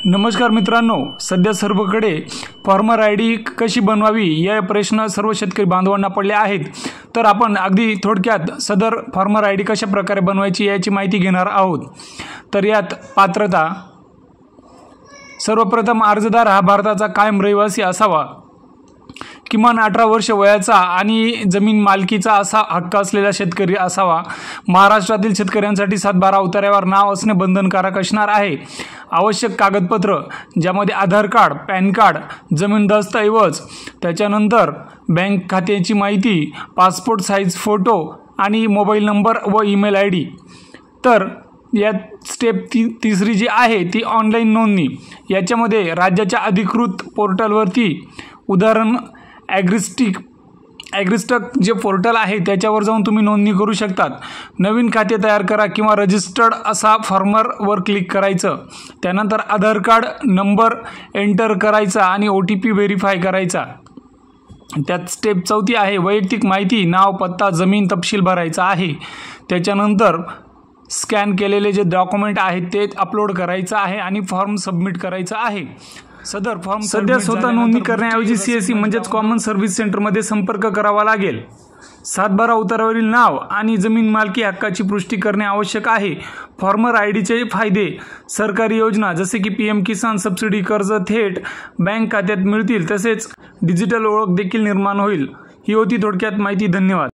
नमस्कार मित्रांनो, सध्या सर्वकडे फार्मर आयडी कशी बनवावी या प्रश्न सर्व शेतकरी बांधवांना पडले आहेत। तर आपण अगदी थोडक्यात सदर फार्मर आयडी कशा प्रकारे बनवायची याची माहिती घेणार आहोत। तर यात पात्रता, सर्वप्रथम अर्जदार हा भारताचा कायम रहिवासी असावा, किमान 18 वर्ष वयाचा आणि जमीन मालकीचा असा हक्क असलेला शेतकरी असावा। महाराष्ट्रातील शेतकऱ्यांसाठी 7/12 उतार्यावर नाव असणे बंधनकारक असणार आहे। आवश्यक कागदपत्र ज्यामध्ये आधार कार्ड, पॅन कार्ड, जमीन दस्तऐवज, त्याच्यानंतर बँक खात्याची माहिती, पासपोर्ट साईज फोटो आणि मोबाईल नंबर व ईमेल आयडी। तर या स्टेप तिसरी जी आहे ती ऑनलाईन नोंदणी। याच्यामध्ये राज्याच्या अधिकृत पोर्टलवरती उदाहरण ॲग्रिस्टक जे पोर्टल आहे त्याच्यावर जाऊन तुम्ही नोंदणी करू शकतात। नवीन खाते तयार करा किंवा रजिस्टर्ड असा फार्मरवर क्लिक करायचं। त्यानंतर आधार कार्ड नंबर एंटर करायचा आणि OTP व्हेरीफाय करायचा। त्यात स्टेप चौथी आहे वैयक्तिक माहिती, नाव, पत्ता, जमीन तपशील भरायचा आहे। त्याच्यानंतर स्कॅन केलेले जे डॉक्युमेंट आहेत ते अपलोड करायचं आहे आणि फॉर्म सबमिट करायचा आहे। सदर फॉर्म सध्या स्वतः नोंदणी करण्याऐवजी CSC म्हणजेच कॉमन सर्व्हिस सेंटरमध्ये संपर्क करावा लागेल। 7/12 उतारावरील नाव आणि जमीन मालकी हक्काची पुष्टी करणे आवश्यक आहे। फार्मर आयडीचे फायदे, सरकारी योजना जसे की PM किसान सबसिडी कर्ज थेट बँक खात्यात मिळतील, तसेच डिजिटल ओळख देखील निर्माण होईल। ही होती थोडक्यात माहिती। धन्यवाद।